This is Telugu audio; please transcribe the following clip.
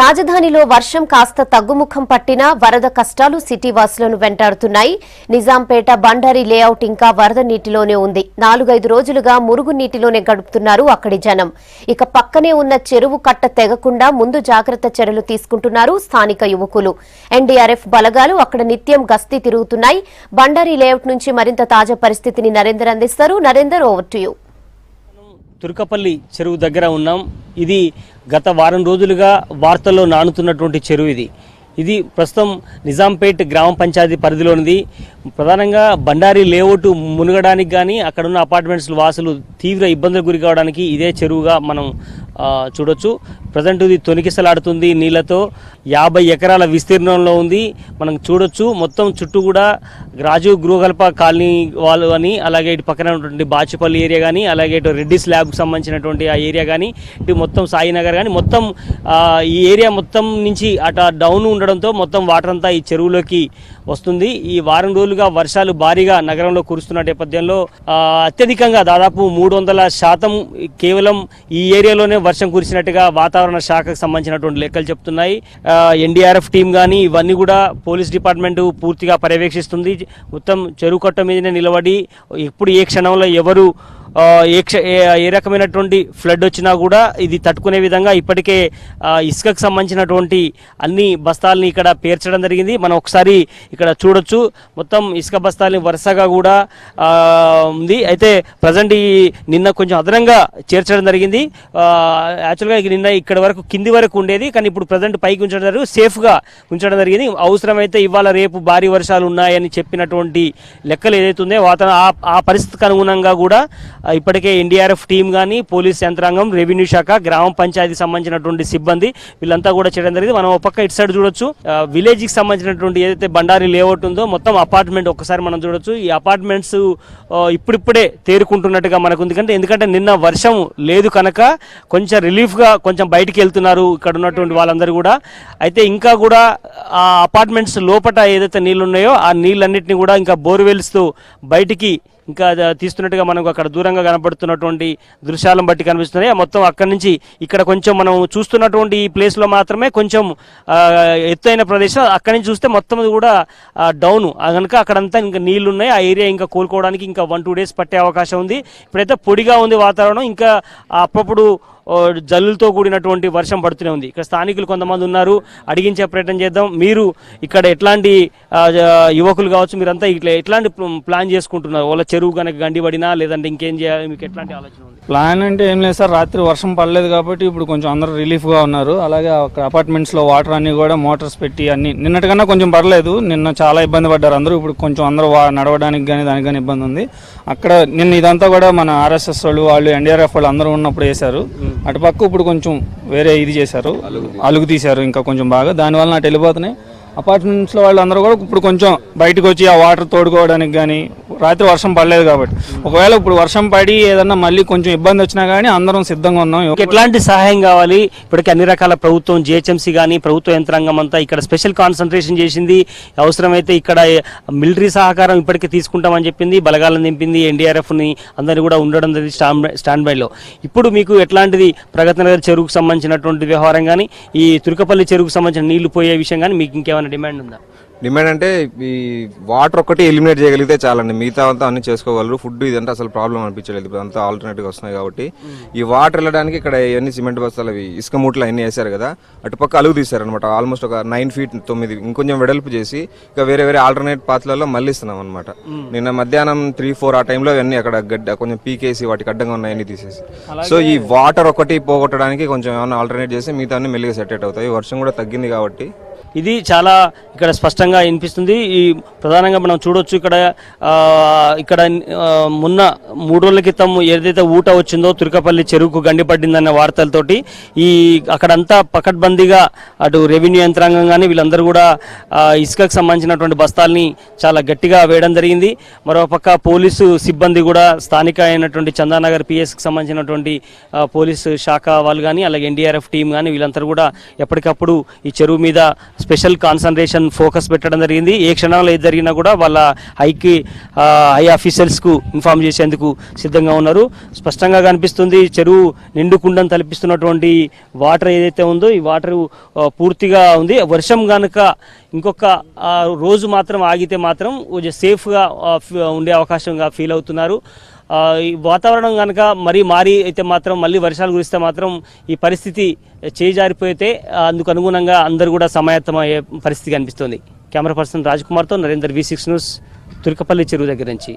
రాజధానిలో వర్షం కాస్త తగ్గుముఖం పట్టినా వరద కష్టాలు సిటీ వాసులను వెంటాడుతున్నాయి. నిజాంపేట బండారి లేఅవుట్ ఇంకా వరద నీటిలోనే ఉంది. 4-5 రోజులుగా మురుగు నీటిలోనే గడుపుతున్నారు అక్కడి జనం. ఇక పక్కనే ఉన్న చెరువు కట్ట తెగకుండా ముందు జాగ్రత్త చర్యలు తీసుకుంటున్నారు స్థానిక యువకులు. ఎన్డీఆర్ఎఫ్ బలగాలు అక్కడ నిత్యం గస్తీ తిరుగుతున్నాయి. బండారి లేఅవుట్ నుంచి మరింత తాజా పరిస్థితిని నరేందర్ అందిస్తారు. Narender, over to you. Turkapalli చెరువు దగ్గర ఉన్నాం. ఇది గత వారం రోజులుగా వార్తల్లో నానుతున్నటువంటి చెరువు ఇది ప్రస్తుతం నిజాంపేట్ గ్రామ పంచాయతీ పరిధిలోనిది. ప్రధానంగా బండారి లేఅవుట్ మునగడానికి కానీ అక్కడున్న అపార్ట్మెంట్స్ వాసులు తీవ్ర ఇబ్బందులకు గురి కావడానికి ఇదే చెరువుగా మనం చూడొచ్చు. ప్రజెంట్ ఇది తొనికిసలాడుతుంది నీళ్లతో. 50 ఎకరాల విస్తీర్ణంలో ఉంది. మనం చూడొచ్చు మొత్తం చుట్టూ కూడా రాజీవ్ గృహకల్ప కాలనీ వాళ్ళు అని, అలాగే ఇటు పక్కన ఉన్నటువంటి బాచిపల్లి ఏరియా కానీ, అలాగే ఇటు రెడ్డి స్లాబ్కి సంబంధించినటువంటి ఆ ఏరియా కానీ, ఇటు మొత్తం సాయినగర్ కానీ, మొత్తం ఈ ఏరియా మొత్తం నుంచి అటు డౌన్ ఉండడంతో మొత్తం వాటర్ అంతా ఈ చెరువులోకి వస్తుంది. ఈ వారం రోజులుగా వర్షాలు భారీగా నగరంలో కురుస్తున్న నేపథ్యంలో అత్యధికంగా దాదాపు 300% కేవలం ఈ ఏరియాలోనే వర్షం కురిసినట్టుగా వాతావరణ శాఖకు సంబంధించినటువంటి లెక్కలు చెప్తున్నాయి. ఎన్డీఆర్ఎఫ్ టీం కానీ ఇవన్నీ కూడా పోలీస్ డిపార్ట్మెంట్ పూర్తిగా పర్యవేక్షిస్తుంది. మొత్తం చెరువు కట్ట మీదనే నిలబడి ఎప్పుడు ఏ క్షణంలో ఎవరు ఏ రకమైనటువంటి ఫ్లడ్ వచ్చినా కూడా ఇది తట్టుకునే విధంగా ఇప్పటికే ఇసుకకు సంబంధించినటువంటి అన్ని బస్తాలని ఇక్కడ పేర్చడం జరిగింది. మనం ఒకసారి ఇక్కడ చూడొచ్చు మొత్తం ఇసుక బస్తాలని వరుసగా కూడా ఉంది. అయితే ప్రజెంట్ నిన్న కొంచెం అదనంగా చేర్చడం జరిగింది. యాక్చువల్గా నిన్న ఇక్కడ వరకు కింది వరకు ఉండేది, కానీ ఇప్పుడు ప్రజెంట్ పైకి ఉంచడం జరిగింది, సేఫ్గా ఉంచడం జరిగింది. అవసరమైతే ఇవాళ రేపు భారీ వర్షాలు ఉన్నాయని చెప్పినటువంటి లెక్కలు ఏదైతే ఉందో ఆ పరిస్థితికి అనుగుణంగా కూడా ఇప్పటికే ఎన్డీఆర్ఎఫ్ టీం కానీ, పోలీస్ యంత్రాంగం, రెవెన్యూ శాఖ, గ్రామ పంచాయతీ సంబంధించినటువంటి సిబ్బంది వీళ్ళంతా కూడా చేయడం జరిగింది. మనం ఒక పక్క ఇటు సైడ్ చూడొచ్చు, విలేజ్కి సంబంధించినటువంటి ఏదైతే బండారి లేఅవుట్ ఉందో మొత్తం అపార్ట్మెంట్ ఒక్కసారి మనం చూడొచ్చు. ఈ అపార్ట్మెంట్స్ ఇప్పుడిప్పుడే తేరుకుంటున్నట్టుగా మనకు ఉంది. ఎందుకంటే నిన్న వర్షం లేదు కనుక కొంచెం రిలీఫ్గా కొంచెం బయటికి వెళ్తున్నారు ఇక్కడ ఉన్నటువంటి వాళ్ళందరూ కూడా. అయితే ఇంకా కూడా ఆ అపార్ట్మెంట్స్ లోపల ఏదైతే నీళ్ళు ఉన్నాయో ఆ నీళ్ళన్నింటినీ కూడా ఇంకా బోర్వెల్స్తో బయటికి ఇంకా తీస్తున్నట్టుగా మనకు అక్కడ దూరంగా కనబడుతున్నటువంటి దృశ్యాలను బట్టి కనిపిస్తున్నాయి. మొత్తం అక్కడి నుంచి ఇక్కడ కొంచెం మనం చూస్తున్నటువంటి ఈ ప్లేస్లో మాత్రమే కొంచెం ఎత్తైన ప్రదేశం. అక్కడి నుంచి చూస్తే మొత్తం కూడా డౌన్ కనుక అక్కడంతా ఇంకా నీళ్లు ఉన్నాయి. ఆ ఏరియా ఇంకా కోలుకోవడానికి ఇంకా 1-2 డేస్ పట్టే అవకాశం ఉంది. ఇప్పుడైతే పొడిగా ఉంది వాతావరణం. ఇంకా అప్పుడప్పుడు జల్లులతో కూడినటువంటి వర్షం పడుతూనే ఉంది. ఇక్కడ స్థానికులు కొంతమంది ఉన్నారు, అడిగించే ప్రయత్నం చేద్దాం. మీరు ఇక్కడ ఎట్లాంటి యువకులు కావచ్చు, మీరంతా ఇట్లా ఎట్లాంటి ప్లాన్ చేసుకుంటున్నారు? వాళ్ళ చెరువు కనుక గండిపడినా లేదంటే ఇంకేం చేయాలి, మీకు ఎట్లాంటి ఆలోచన ఉంది? ప్లాన్ అంటే ఏం లేదు సార్, రాత్రి వర్షం పడలేదు కాబట్టి ఇప్పుడు కొంచెం అందరూ రిలీఫ్గా ఉన్నారు. అలాగే అక్కడ అపార్ట్మెంట్స్లో వాటర్ అన్ని కూడా మోటార్స్ పెట్టి అన్ని నిన్నటికన్నా కొంచెం పడలేదు. నిన్న చాలా ఇబ్బంది పడ్డారు అందరూ. ఇప్పుడు కొంచెం అందరూ నడవడానికి కానీ దానికి కానీ ఇబ్బంది ఉంది. అక్కడ నిన్న ఇదంతా కూడా మన ఆర్ఎస్ఎస్ వాళ్ళు ఎన్డీఆర్ఎఫ్ వాళ్ళు అందరూ ఉన్నప్పుడు వేశారు. అటుపక్క ఇప్పుడు కొంచెం వేరే ఇది చేశారు, అలుగు తీశారు ఇంకా కొంచెం బాగా. దానివల్ల అటు వెళ్ళిపోతున్నాయి. అపార్ట్మెంట్స్లో వాళ్ళు అందరూ కూడా ఇప్పుడు కొంచెం బయటకు వచ్చి ఆ వాటర్ తోడుకోవడానికి కానీ, రాత్రి వర్షం పడలేదు కాబట్టి ఒకవేళ ఇప్పుడు వర్షం పడి ఏదన్నా మళ్ళీ కొంచెం ఇబ్బంది వచ్చినా కానీ అందరం సిద్ధంగా ఉన్నాం. ఎట్లాంటి సహాయం కావాలి? ఇప్పటికీ అన్ని రకాల ప్రభుత్వం, జిహెచ్ఎంసీ కానీ ప్రభుత్వ యంత్రాంగం అంతా ఇక్కడ స్పెషల్ కాన్సన్ట్రేషన్ చేసింది. అవసరమైతే ఇక్కడ మిలిటరీ సహకారం ఇప్పటికే తీసుకుంటామని చెప్పింది, బలగాలను దింపింది, ఎన్డీఆర్ఎఫ్ని అందరినీ కూడా ఉండడం జరిగింది స్టాండ్ బైలో. ఇప్పుడు మీకు ఎట్లాంటిది ప్రగతి నగర్ చెరువుకు సంబంధించినటువంటి వ్యవహారం కానీ, ఈ తుర్కపల్లి చెరువుకు సంబంధించిన నీళ్లు పోయే విషయం కానీ మీకు ఇంకేమైనా డిమాండ్ ఉందా? డిమాండ్ అంటే ఈ వాటర్ ఒక్కటి ఎలిమినేట్ చేయగలిగితే చాలండి, మిగతా అంతా అన్ని చేసుకోగలరు. ఫుడ్ ఇదంటే అసలు ప్రాబ్లం అనిపించలేదు, ఇప్పుడు అంతా ఆల్టర్నేటివ్ వస్తున్నాయి కాబట్టి. ఈ వాటర్ వెళ్ళడానికి ఇక్కడ ఇవన్నీ సిమెంట్ బస్తాలు, అవి ఇసుక మూటలు అన్నీ వేశారు కదా, అటుపక్క అలుగు తీశారనమాట. ఆల్మోస్ట్ ఒక 9 feet 9 ఇంకొంచెం వెడల్పు చేసి ఇక వేరే వేరే ఆల్టర్నేట్ పాత్రలలో మళ్ళిస్తున్నాం అనమాట. నిన్న మధ్యాహ్నం 3-4 ఆ టైంలో ఇవన్నీ అక్కడ గడ్డ కొంచెం పీకేసి వాటికి అడ్డంగా ఉన్నాయన్నీ తీసేసి. సో ఈ వాటర్ ఒకటి పోగొట్టడానికి కొంచెం ఏమైనా ఆల్టర్నేట్ చేసి మిగతా అన్ని మెల్లిగా సెట్ అవుతాయి. వర్షం కూడా తగ్గింది కాబట్టి ఇది చాలా ఇక్కడ స్పష్టంగా వినిపిస్తుంది. ఈ ప్రధానంగా మనం చూడొచ్చు ఇక్కడ మొన్న 3 రోజుల క్రితం ఏదైతే ఊట వచ్చిందో తుర్కపల్లి చెరువుకు గండిపడిందన్న వార్తలతోటి అక్కడంతా పకడ్బందీగా అటు రెవెన్యూ యంత్రాంగం కానీ వీళ్ళందరూ కూడా ఇసుకకు సంబంధించినటువంటి బస్తాల్ని చాలా గట్టిగా వేయడం జరిగింది. మరోపక్క పోలీసు సిబ్బంది కూడా స్థానిక అయినటువంటి చందానగర్ పిఎస్కి సంబంధించినటువంటి పోలీసు శాఖ వాళ్ళు కానీ, అలాగే ఎన్డీఆర్ఎఫ్ టీం కానీ వీళ్ళందరూ కూడా ఎప్పటికప్పుడు ఈ చెరువు మీద స్పెషల్ కాన్సన్ట్రేషన్ ఫోకస్ పెట్టడం జరిగింది. ఏ క్షణంలో ఏది జరిగినా కూడా వాళ్ళ హై ఆఫీసర్స్కు ఇన్ఫార్మ్ చేసేందుకు సిద్ధంగా ఉన్నారు. స్పష్టంగా కనిపిస్తుంది చెరువు నిండుకుండను తలపిస్తున్నటువంటి వాటర్ ఏదైతే ఉందో ఈ వాటర్ పూర్తిగా ఉంది. వర్షం కనుక ఇంకొక రోజు మాత్రం ఆగితే మాత్రం సేఫ్గా ఉండే అవకాశంగా ఫీల్ అవుతున్నారు. ఈ వాతావరణం కనుక మారి అయితే మాత్రం మళ్ళీ వర్షాలు కురిస్తే మాత్రం ఈ పరిస్థితి చేజారిపోతే అందుకు అనుగుణంగా అందరూ కూడా సమాయత్తమయ్యే పరిస్థితి కనిపిస్తుంది. కెమెరా పర్సన్ రాజ్ కుమార్తో నరేందర్, V6 న్యూస్, తుర్కపల్లి చెరువు దగ్గర నుంచి.